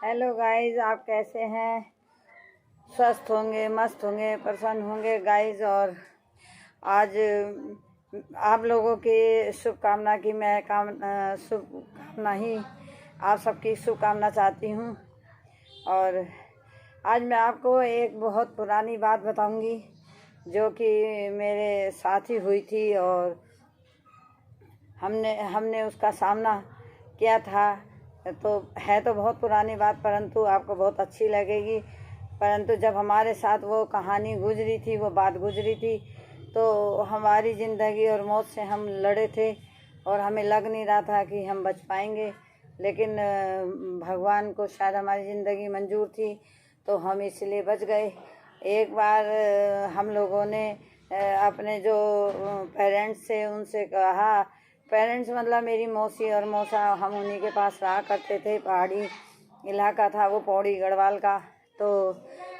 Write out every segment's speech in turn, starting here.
Hello guys, आप कैसे हैं? स्वस्थ होंगे, मस्त होंगे, प्रसन्न होंगे गाइस। और आज आप लोगों की शुभकामना की मैं शुभकामना ही आप सबकी शुभकामना चाहती हूँ। और आज मैं आपको एक बहुत पुरानी बात बताऊंगी जो कि मेरे साथ ही हुई थी और हमने उसका सामना किया था। तो बहुत पुरानी बात, परंतु आपको बहुत अच्छी लगेगी। परंतु जब हमारे साथ वो कहानी गुजरी थी, वो बात गुजरी थी, तो हमारी ज़िंदगी और मौत से हम लड़े थे और हमें लग नहीं रहा था कि हम बच पाएंगे। लेकिन भगवान को शायद हमारी ज़िंदगी मंजूर थी, तो हम इसलिए बच गए। एक बार हम लोगों ने अपने जो पेरेंट्स थे उनसे कहा, पेरेंट्स मतलब मेरी मौसी और मौसा, हम उन्हीं के पास रहा करते थे। पहाड़ी इलाका था वो, पौड़ी गढ़वाल का। तो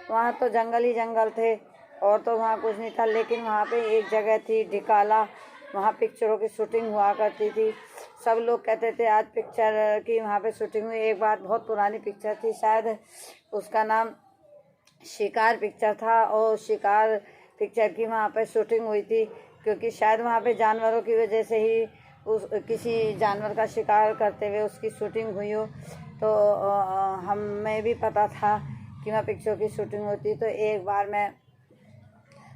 वहाँ तो जंगल ही जंगल थे और तो वहाँ कुछ नहीं था। लेकिन वहाँ पे एक जगह थी ढिकाला, वहाँ पिक्चरों की शूटिंग हुआ करती थी। सब लोग कहते थे आज पिक्चर की वहाँ पे शूटिंग हुई। एक बात, बहुत पुरानी पिक्चर थी, शायद उसका नाम शिकार पिक्चर था। और शिकार पिक्चर की वहाँ पे शूटिंग हुई थी, क्योंकि शायद वहाँ पे जानवरों की वजह से ही किसी जानवर का शिकार करते हुए उसकी शूटिंग हुई हो। तो हमें भी पता था कि वहाँ पिक्चर की शूटिंग होती। तो एक बार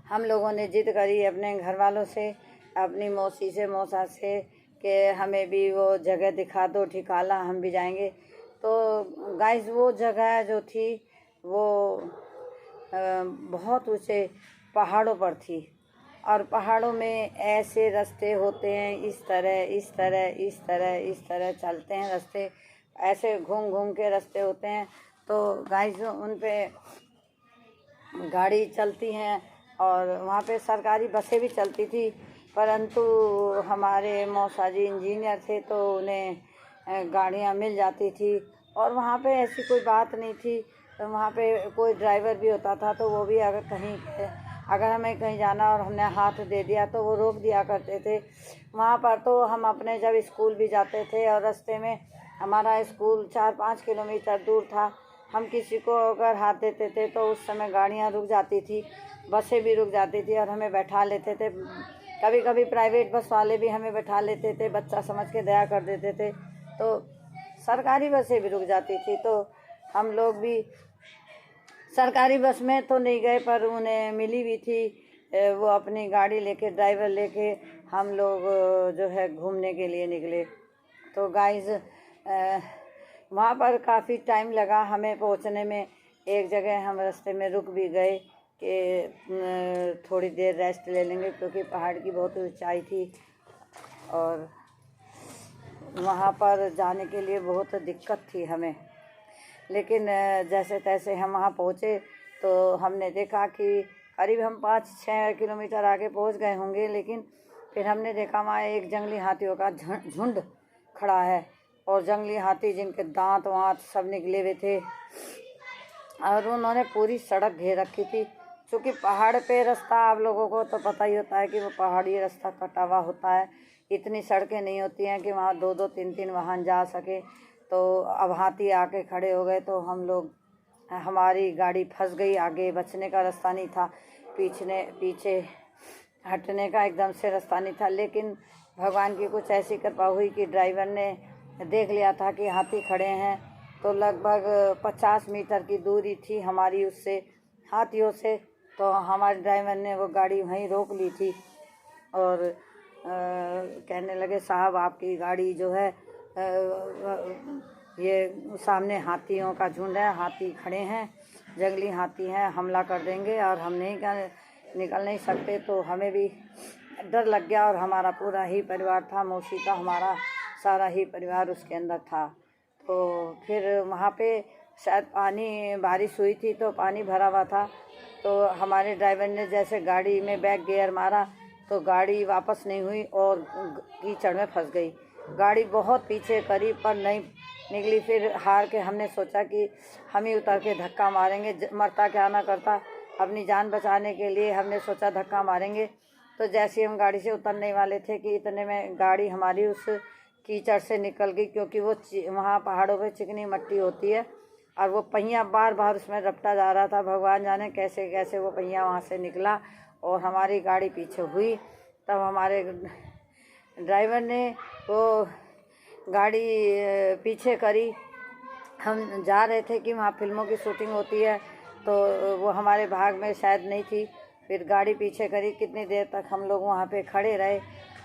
हम लोगों ने जिद करी अपने घर वालों से, अपनी मौसी से, मौसा से, कि हमें भी वो जगह दिखा दो ढिकाला, हम भी जाएंगे। तो गाइस, वो जगह जो थी वो बहुत ऊंचे पहाड़ों पर थी। और पहाड़ों में ऐसे रास्ते होते हैं, इस तरह चलते हैं रास्ते, ऐसे घूम घूम के रास्ते होते हैं। तो गाइस, उन पे गाड़ी चलती हैं और वहाँ पे सरकारी बसें भी चलती थी। परंतु हमारे मौसा जी इंजीनियर थे, तो उन्हें गाड़ियाँ मिल जाती थी। और वहाँ पे ऐसी कोई बात नहीं थी। तो वहाँ पे कोई ड्राइवर भी होता था, तो वो भी अगर हमें कहीं जाना और हमने हाथ दे दिया तो वो रोक दिया करते थे वहाँ पर। तो हम अपने जब स्कूल भी जाते थे और रास्ते में हमारा स्कूल 4-5 किलोमीटर दूर था, हम किसी को अगर हाथ देते थे तो उस समय गाड़ियाँ रुक जाती थी, बसें भी रुक जाती थी और हमें बैठा लेते थे। कभी कभी प्राइवेट बस वाले भी हमें बैठा लेते थे, बच्चा समझ के दया कर देते थे। तो सरकारी बसें भी रुक जाती थी। तो हम लोग भी सरकारी बस में तो नहीं गए, पर उन्हें मिली भी थी। वो अपनी गाड़ी लेके, ड्राइवर लेके हम लोग जो है घूमने के लिए निकले। तो गाइस, वहाँ पर काफ़ी टाइम लगा हमें पहुँचने में। एक जगह हम रास्ते में रुक भी गए कि थोड़ी देर रेस्ट ले लेंगे, क्योंकि पहाड़ की बहुत ऊंचाई थी और वहाँ पर जाने के लिए बहुत दिक्कत थी हमें। लेकिन जैसे तैसे हम वहाँ पहुँचे तो हमने देखा कि करीब हम 5-6 किलोमीटर आगे पहुँच गए होंगे। लेकिन फिर हमने देखा वहाँ एक जंगली हाथियों का झुंड खड़ा है, और जंगली हाथी जिनके दांत वाँत सब निकले हुए थे, और उन्होंने पूरी सड़क घेर रखी थी। क्योंकि पहाड़ पे रास्ता, आप लोगों को तो पता ही होता है कि वो पहाड़ी रास्ता कटा हुआ होता है। इतनी सड़कें नहीं होती हैं कि वहाँ 2-2, 3-3 वाहन जा सके। तो अब हाथी आके खड़े हो गए, तो हमारी गाड़ी फंस गई। आगे बचने का रास्ता नहीं था, पीछे हटने का एकदम से रास्ता नहीं था। लेकिन भगवान की कुछ ऐसी कृपा हुई कि ड्राइवर ने देख लिया था कि हाथी खड़े हैं। तो लगभग 50 मीटर की दूरी थी हमारी उससे, हाथियों से। तो हमारे ड्राइवर ने वो गाड़ी वहीं रोक ली थी और कहने लगे, साहब आपकी गाड़ी जो है, ये सामने हाथियों का झुंड है, हाथी खड़े हैं, जंगली हाथी हैं, हमला कर देंगे और हम निकल नहीं सकते। तो हमें भी डर लग गया। और हमारा पूरा ही परिवार था, मौसी का हमारा सारा ही परिवार उसके अंदर था। तो फिर वहाँ पे शायद बारिश हुई थी, तो पानी भरा हुआ था। तो हमारे ड्राइवर ने जैसे गाड़ी में बैक गियर मारा, तो गाड़ी वापस नहीं हुई और कीचड़ में फंस गई। गाड़ी बहुत पीछे करी पर नहीं निकली। फिर हार के हमने सोचा कि हम ही उतर के धक्का मारेंगे, मरता क्या ना करता। अपनी जान बचाने के लिए हमने सोचा धक्का मारेंगे। तो जैसे हम गाड़ी से उतरने वाले थे कि इतने में गाड़ी हमारी उस कीचड़ से निकल गई, क्योंकि वो वहाँ पहाड़ों पे चिकनी मिट्टी होती है, और वो पहिया बार बार उसमें रपटा जा रहा था। भगवान जाने कैसे कैसे वो पहिया वहाँ से निकला और हमारी गाड़ी पीछे हुई। तब हमारे ड्राइवर ने वो गाड़ी पीछे करी। हम जा रहे थे कि वहाँ फिल्मों की शूटिंग होती है, तो वो हमारे भाग में शायद नहीं थी। फिर गाड़ी पीछे करी, कितनी देर तक हम लोग वहाँ पे खड़े रहे।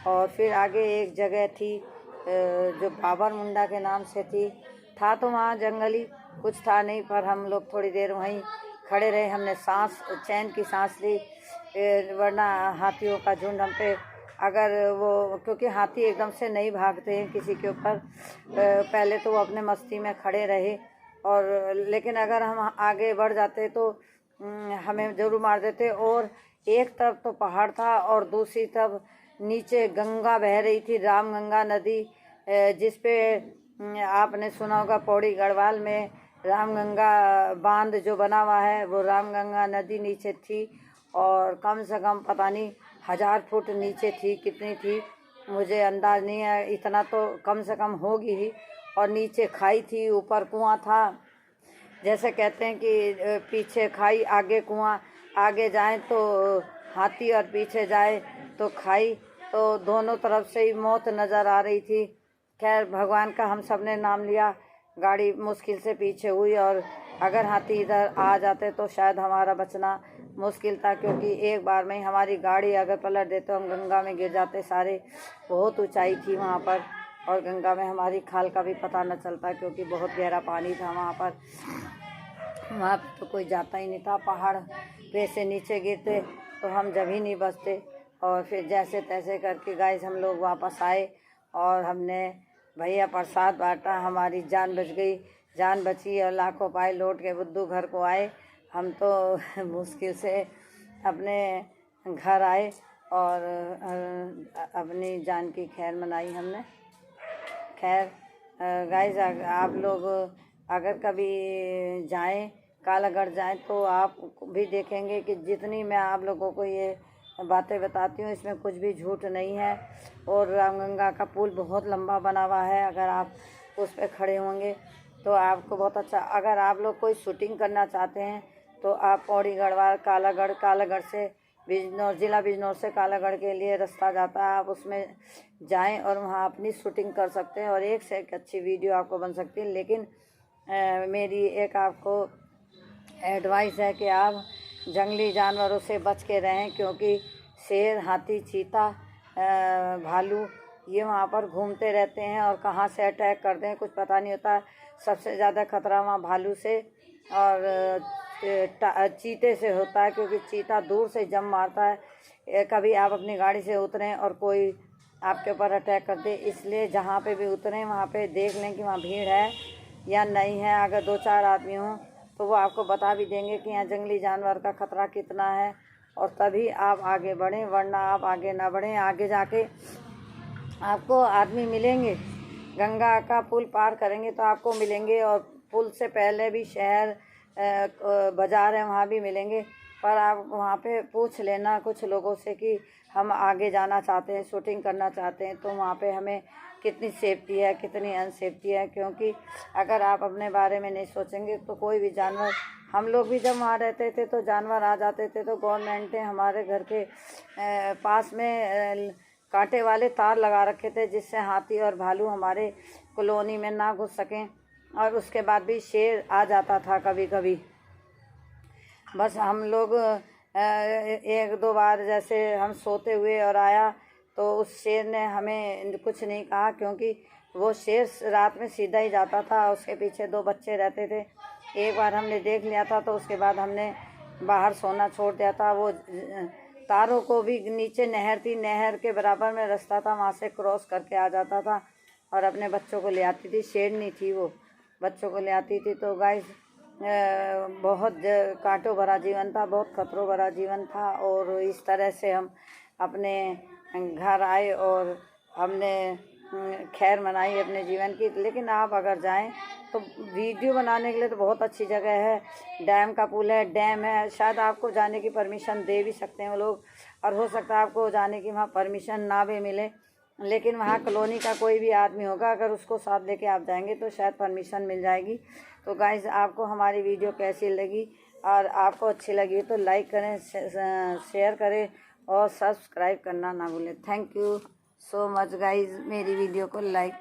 और फिर आगे एक जगह थी जो बाबर मुंडा के नाम से थी। था तो वहाँ जंगली कुछ था नहीं, पर हम लोग थोड़ी देर वहीं खड़े रहे। हमने चैन की सांस ली, वरना हाथियों का झुंड हम पे अगर वो, क्योंकि हाथी एकदम से नहीं भागते हैं किसी के ऊपर। पहले तो वो अपने मस्ती में खड़े रहे, और लेकिन अगर हम आगे बढ़ जाते तो हमें ज़रूर मार देते। और एक तरफ तो पहाड़ था और दूसरी तरफ नीचे गंगा बह रही थी, रामगंगा नदी, जिस पे आपने सुना होगा पौड़ी गढ़वाल में रामगंगा बांध जो बना हुआ है, वो रामगंगा नदी नीचे थी। और कम से कम पता नहीं 1000 फुट नीचे थी, कितनी थी मुझे अंदाज़ नहीं है, इतना तो कम से कम होगी ही। और नीचे खाई थी, ऊपर कुआं था। जैसे कहते हैं कि पीछे खाई आगे कुआं, आगे जाए तो हाथी और पीछे जाए तो खाई, तो दोनों तरफ से ही मौत नज़र आ रही थी। खैर भगवान का हम सब ने नाम लिया, गाड़ी मुश्किल से पीछे हुई। और अगर हाथी इधर आ जाते तो शायद हमारा बचना मुश्किल था, क्योंकि एक बार में ही हमारी गाड़ी अगर पलट दे तो हम गंगा में गिर जाते सारे। बहुत ऊंचाई थी वहाँ पर, और गंगा में हमारी खाल का भी पता न चलता, क्योंकि बहुत गहरा पानी था वहाँ पर। वहाँ पर तो कोई जाता ही नहीं था। पहाड़ पे से नीचे गिरते तो हम जब ही नहीं बचते। और फिर जैसे तैसे करके गाइस हम लोग वापस आए, और हमने भैया प्रसाद बांटा, हमारी जान बच गई, जान बची। और लाखों पाए लौट के बुद्धू घर को आए। हम तो मुश्किल से अपने घर आए और अपनी जान की खैर मनाई हमने। खैर गाइस, आप लोग अगर कभी जाएं, कालागढ़ जाएं, तो आप भी देखेंगे कि जितनी मैं आप लोगों को ये बातें बताती हूँ इसमें कुछ भी झूठ नहीं है। और रामगंगा का पुल बहुत लंबा बना हुआ है, अगर आप उस पर खड़े होंगे तो आपको बहुत अच्छा। अगर आप लोग कोई शूटिंग करना चाहते हैं तो आप पौड़ी गढ़वाल कालागढ़ से बिजनौर, ज़िला बिजनौर से कालागढ़ के लिए रास्ता जाता है, आप उसमें जाएं और वहां अपनी शूटिंग कर सकते हैं, और एक से एक अच्छी वीडियो आपको बन सकती है। लेकिन मेरी एक आपको एडवाइस है कि आप जंगली जानवरों से बच के रहें, क्योंकि शेर, हाथी, चीता, भालू ये वहाँ पर घूमते रहते हैं और कहाँ से अटैक कर दें कुछ पता नहीं होता। सबसे ज़्यादा खतरा वहाँ भालू से और चीते से होता है, क्योंकि चीता दूर से जम मारता है। कभी आप अपनी गाड़ी से उतरें और कोई आपके ऊपर अटैक कर दे, इसलिए जहाँ पे भी उतरें वहाँ पे देख लें कि वहाँ भीड़ है या नहीं है। अगर 2-4 आदमी हों तो वो आपको बता भी देंगे कि यहाँ जंगली जानवर का खतरा कितना है, और तभी आप आगे बढ़ें, वरना आप आगे ना बढ़ें। आगे जाके आपको आदमी मिलेंगे, गंगा का पुल पार करेंगे तो आपको मिलेंगे, और पुल से पहले भी शहर बाज़ार है वहाँ भी मिलेंगे। पर आप वहाँ पे पूछ लेना कुछ लोगों से कि हम आगे जाना चाहते हैं, शूटिंग करना चाहते हैं, तो वहाँ पे हमें कितनी सेफ्टी है, कितनी अनसेफ्टी है। क्योंकि अगर आप अपने बारे में नहीं सोचेंगे तो कोई भी जानवर, हम लोग भी जब वहाँ रहते थे तो जानवर आ जाते थे, तो गवर्नमेंट ने हमारे घर के पास में कांटे वाले तार लगा रखे थे, जिससे हाथी और भालू हमारे कॉलोनी में ना घुस सकें। और उसके बाद भी शेर आ जाता था कभी कभी। बस हम लोग 1-2 बार जैसे हम सोते हुए और आया तो उस शेर ने हमें कुछ नहीं कहा, क्योंकि वो शेर रात में सीधा ही जाता था, उसके पीछे 2 बच्चे रहते थे। एक बार हमने देख लिया था तो उसके बाद हमने बाहर सोना छोड़ दिया था। वो तारों को भी, नीचे नहर थी, नहर के बराबर में रास्ता था, वहाँ से क्रॉस करके आ जाता था और अपने बच्चों को ले आती थी। शेरनी थी वो, बच्चों को ले आती थी। तो गाइस बहुत कांटों भरा जीवन था, बहुत खतरों भरा जीवन था। और इस तरह से हम अपने घर आए और हमने खैर मनाई अपने जीवन की। लेकिन आप अगर जाएं तो वीडियो बनाने के लिए तो बहुत अच्छी जगह है। डैम का पुल है, डैम है, शायद आपको जाने की परमिशन दे भी सकते हैं वो लोग, और हो सकता है आपको जाने की वहाँ परमिशन ना भी मिले। लेकिन वहाँ कॉलोनी का कोई भी आदमी होगा, अगर उसको साथ लेके आप जाएंगे तो शायद परमिशन मिल जाएगी। तो गाइस आपको हमारी वीडियो कैसी लगी, और आपको अच्छी लगी तो लाइक करें, शेयर करें और सब्सक्राइब करना ना भूलें। Thank you so much guys, मेरी वीडियो को लाइक